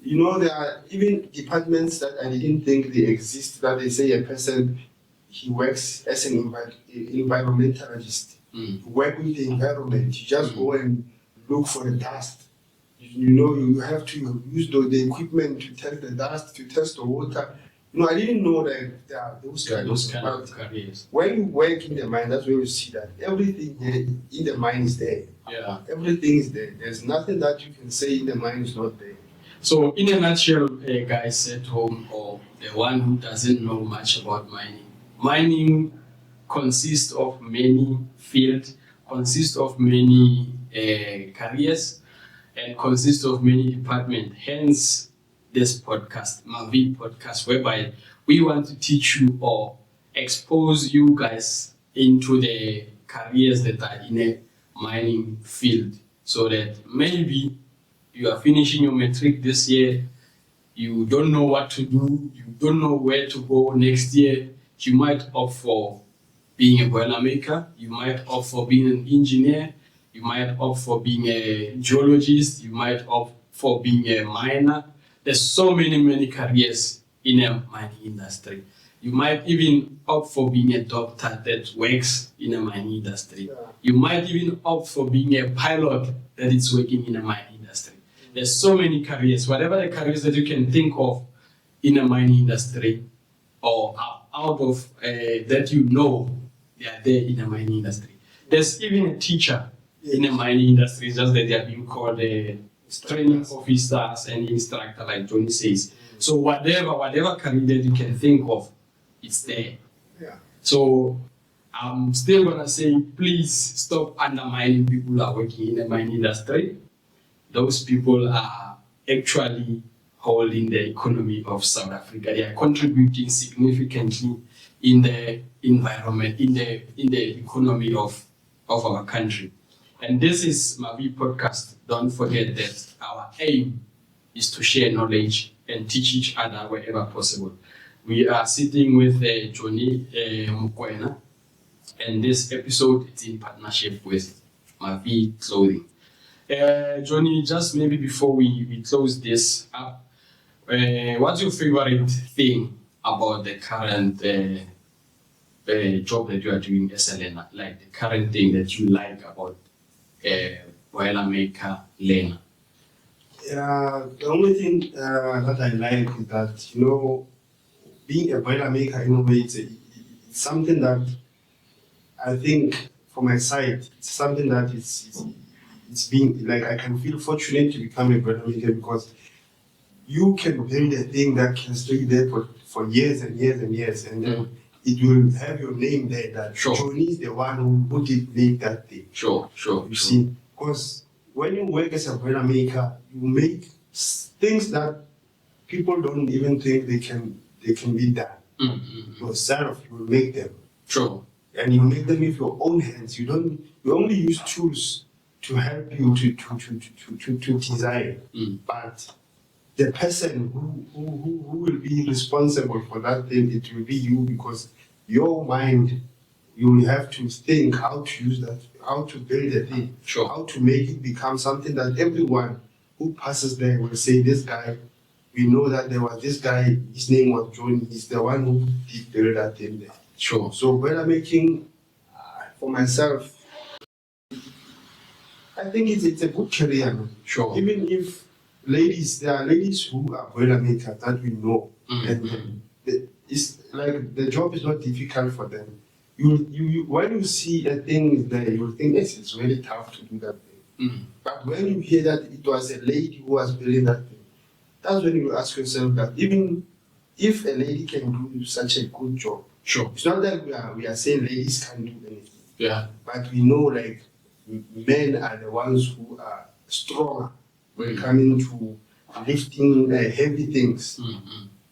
You know, there are even departments that I didn't think they exist, that they say a person, he works as an environmentalist. Mm. You work with the environment. You just go and look for the dust. You know, you have to use the equipment to test the dust, to test the water. You know, I didn't know that there are those kind of careers. When you work in the mine, that's where you see that everything in the mine is there. Yeah. Everything is there. There's nothing that you can say in the mine is not there. So, in a nutshell, guys at home or the one who doesn't know much about mining consists of many fields, consists of many careers, and consists of many departments. Hence, this podcast, Mavi podcast, whereby we want to teach you or expose you guys into the careers that are in a mining field, so that maybe you are finishing your matric this year, you don't know what to do, you don't know where to go next year. You might opt for being a boilermaker, you might opt for being an engineer, you might opt for being a geologist, you might opt for being a miner. There's so many careers in a mining industry. You might even opt for being a doctor that works in a mining industry. Yeah. You might even opt for being a pilot that is working in a mining industry. There's so many careers. Whatever the careers that you can think of in a mining industry or out of that you know, they are there in a mining industry. There's even a teacher in a mining industry, it's just that they are being called training officers and instructor, like Johny says. So whatever career that you can think of, it's there. Yeah. So I'm still gonna say, please stop undermining people who are working in the mining industry. Those people are actually holding the economy of South Africa. They are contributing significantly in the environment, in the economy of our country. And this is Mavi podcast. Don't forget that our aim is to share knowledge and teach each other wherever possible. We are sitting with Johny Mokoena, and this episode is in partnership with Mavi Clothing. Johny, just maybe before we close this up, what's your favorite thing about the current job that you are doing as a learner? Like the current thing that you like about boilermaker learner? Yeah, the only thing that I like is that, you know, being a boilermaker in a way, it's something that I think for my side, it's something that it's being like I can feel fortunate to become a boilermaker because you can build a thing that can stay there for years and years and years, and then it will have your name there. That Sure. Johny is the one who did make that thing. Sure. You see, because when you work as a boiler maker, you make things that people don't even think they can be done. Yourself, you will make them. Sure. And you make them with your own hands. You only use tools to help you to design. But the person who will be responsible for that thing, it will be you, because your mind, you will have to think how to use that, how to build a thing, Sure. how to make it become something that everyone who passes there will say, this guy, we know that there was this guy, his name was Johny, he's the one who did build that thing there. Sure. So boiler making, for myself, I think it's a good career. Sure. Even if there are ladies who are boiler makers that we know, and it's like the job is not difficult for them. You when you see a thing there, you will think it's really tough to do that thing. But when you hear that it was a lady who was building that thing, that's when you ask yourself that even if a lady can do such a good job, sure, it's not that we are saying ladies can't do anything. Yeah. But we know like men are the ones who are stronger when it comes to lifting heavy things.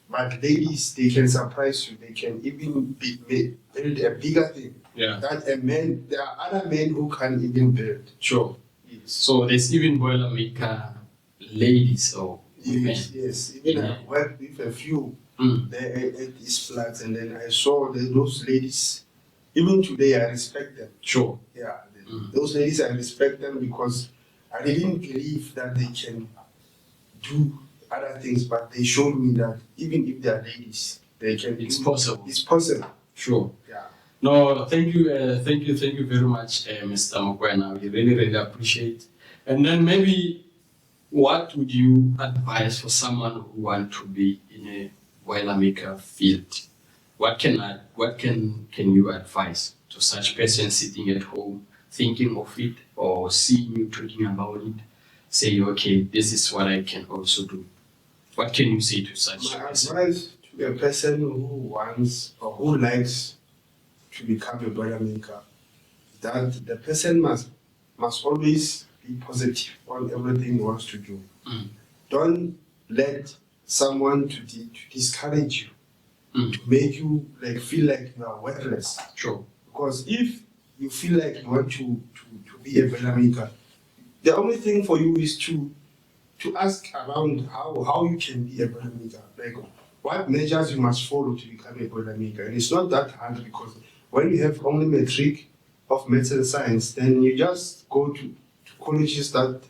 But ladies, they can surprise you. They can even build a bigger thing. Yeah. That a man, there are other men who can even build. Sure. Yes. So there's even boiler maker ladies or women. Yes. Even I worked with a few there at these flats, and then I saw those ladies. Even today, I respect them. Sure. Yeah. Those ladies, I respect them because I didn't believe that they can do other things, but they showed me that even if they are ladies, they can. It's possible. It's possible. Sure. Yeah. No, thank you very much, Mr. Mokoena. We really appreciate. And then maybe, what would you advise for someone who want to be in a boiler maker field? What can you advise to such person sitting at home thinking of it or seeing you talking about it? Say, okay, this is what I can also do. What can you say to such a person? My advice to a person who wants or who likes to become a boiler maker, that the person must always be positive on everything he wants to do. Don't let someone to discourage you, to make you like feel like you are worthless. Sure. Because if you feel like you want to be a boiler maker, the only thing for you is to ask around how you can be a boiler maker. Like what measures you must follow to become a boiler maker. And it's not that hard, because when you have only matric of maths and science, then you just go to colleges that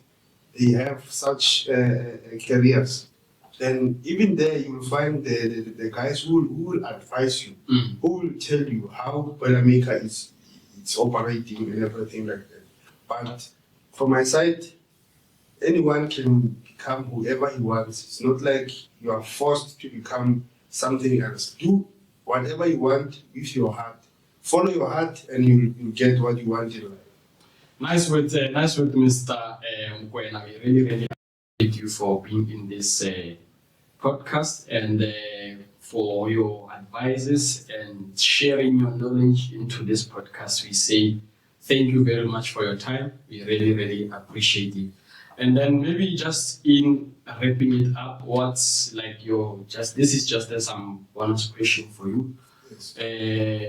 they have such careers. Then even there you will find the guys who will advise you, who will tell you how boiler maker is operating and everything like that. But from my side, anyone can become whoever he wants. It's not like you are forced to become something else. Do whatever you want with your heart. Follow your heart, and you'll get what you want in life. Nice word, Mr. Mokoena. We really thank you for being in this podcast and for your advices and sharing your knowledge into this podcast. We say thank you very much for your time. We really appreciate it. And then maybe just in wrapping it up, what's like this is just some bonus question for you. Yes.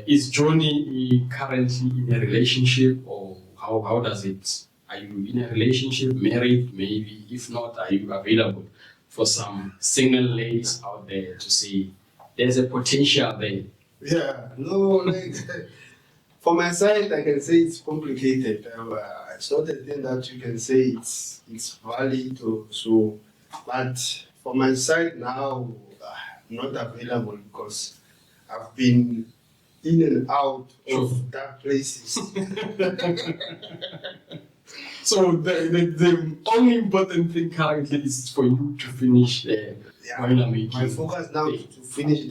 Is Johny currently in a relationship, or how does it? Are you in a relationship, married, maybe? If not, are you available for some single ladies out there to say there's a potential there? Yeah, no, like for my side, I can say it's complicated. It's not a thing that you can say it's valid or so. But for my side now, not available because I've been in and out of that places. So the only important thing currently is for you to finish the boiler making. My focus now is to finish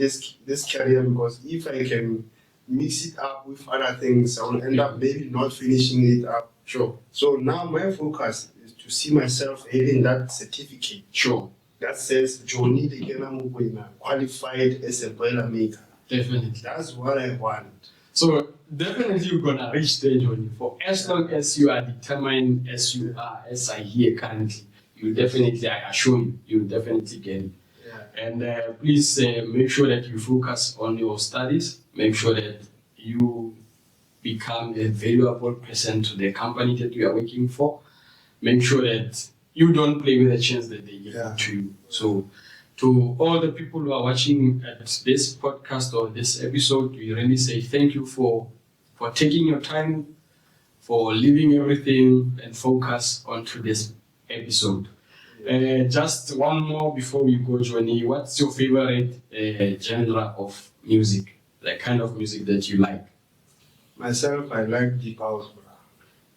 this career, because if I can mix it up with other things, I will end up maybe not finishing it up. Sure. So now my focus is to see myself having that certificate. Sure. That says Johny Lekena Mokoena, qualified as a boiler maker. Definitely. That's what I want. So definitely you're gonna reach there, Johnny. For as long as you are determined as you are, as I hear currently, you definitely, I assure you, you'll definitely get it. Yeah. And please make sure that you focus on your studies. Make sure that you become a valuable person to the company that you are working for. Make sure that you don't play with the chance that they give to you. So, to all the people who are watching at this podcast or this episode, we really say thank you for taking your time, for leaving everything and focus onto this episode. Just one more before we go, Johnny. What's your favorite genre of music? The kind of music that you like? Myself, I like deep house, bro.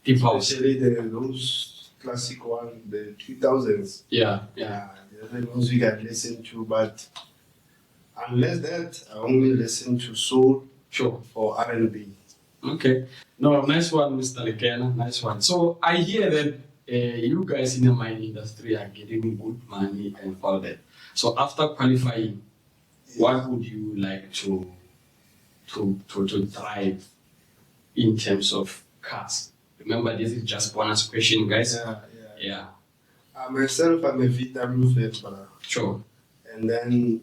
Deep house. Especially those classic ones, the 2000s. Yeah. The music I listen to, but unless that, I only listen to soul or R&B. Okay. No, nice one, Mr. Lekena. Nice one. So I hear that you guys in the mining industry are getting good money and all that. So after qualifying, what would you like to drive in terms of cars? Remember, this is just bonus question, guys. Yeah. Myself, I'm a VW fan, brother. Sure. And then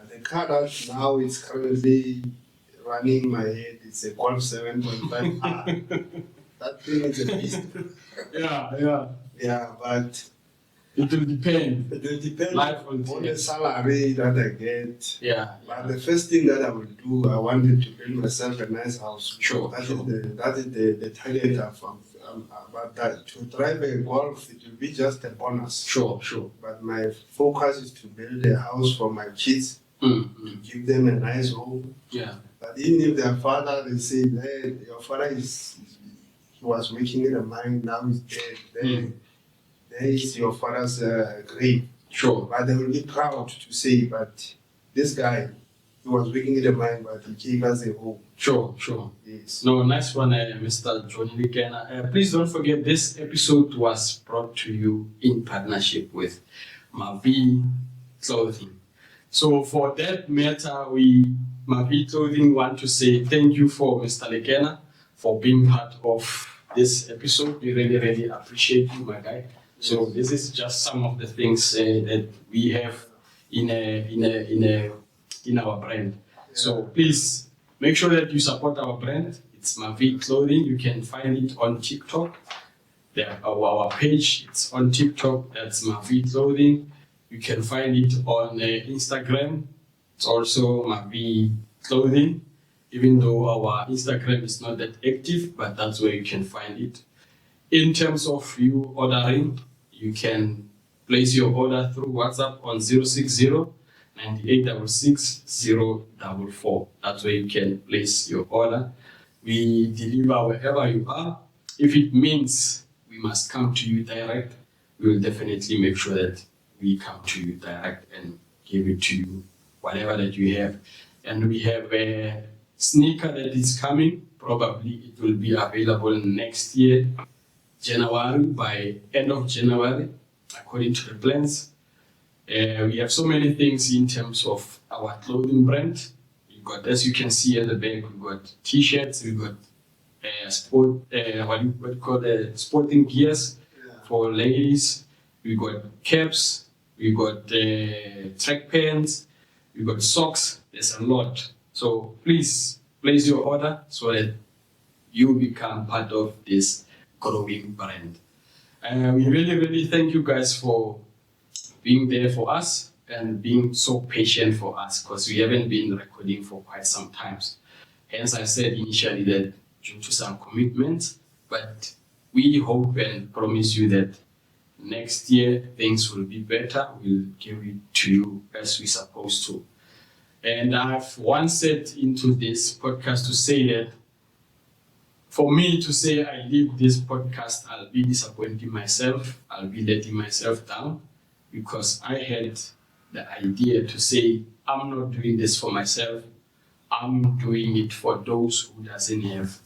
the car that now is currently running my head, it's a Golf 7.5R. That thing is a beast. Yeah, but it will depend. It will depend Life on the salary that I get. Yeah. But the first thing that I will do, I wanted to build myself a nice house. Sure. That is the target but that to drive a Golf, it will be just a bonus. Sure. But my focus is to build a house for my kids, to give them a nice home. Yeah. But even if their father, they say, hey, your father he was working in the mine, now he's dead. There is your father's grave. Sure. But they will be proud to say, but this guy, he was working in the mine, but he gave us a home. Sure. Yes. No, nice one, Mr. Johny Lekena. Please don't forget, this episode was brought to you in partnership with Mavi Clothing. So for that matter, Mavi Clothing want to say thank you for Mr. Lekena for being part of this episode. We really appreciate you, my guy. So this is just some of the things that we have in our brand. So please make sure that you support our brand. It's Mavi Clothing. You can find it on TikTok. Our page, it's on TikTok. That's Mavi Clothing. You can find it on Instagram. It's also Mavi Clothing. Even though our Instagram is not that active, but that's where you can find it. In terms of you ordering, you can place your order through WhatsApp on 060 9866 044. That's where you can place your order. We deliver wherever you are. If it means we must come to you direct, we will definitely make sure that we come to you direct and give it to you, whatever that you have. And we have a sneaker that is coming. Probably it will be available next year, January, by end of January, according to the plans. We have so many things in terms of our clothing brand. We got, as you can see at the back, we got t-shirts, we got sporting gears for ladies. We got caps, we got track pants, we got socks. There's a lot. So please place your order so that you become part of this growing brand. We really thank you guys for being there for us and being so patient for us, because we haven't been recording for quite some times. Hence I said initially that due to some commitments, but we hope and promise you that next year things will be better. We'll give it to you as we're supposed to. And I've once said into this podcast to say that for me to say I leave this podcast, I'll be disappointing myself, I'll be letting myself down, because I had the idea to say I'm not doing this for myself, I'm doing it for those who doesn't have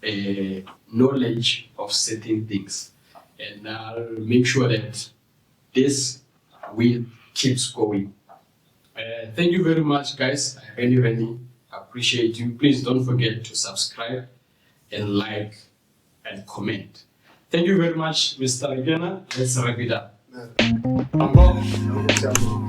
a knowledge of certain things. And I'll make sure that this will keeps going. Thank you very much, guys. I really appreciate you. Please don't forget to subscribe and like and comment. Thank you very much, Mr. Lekena. Let's wrap it up. No.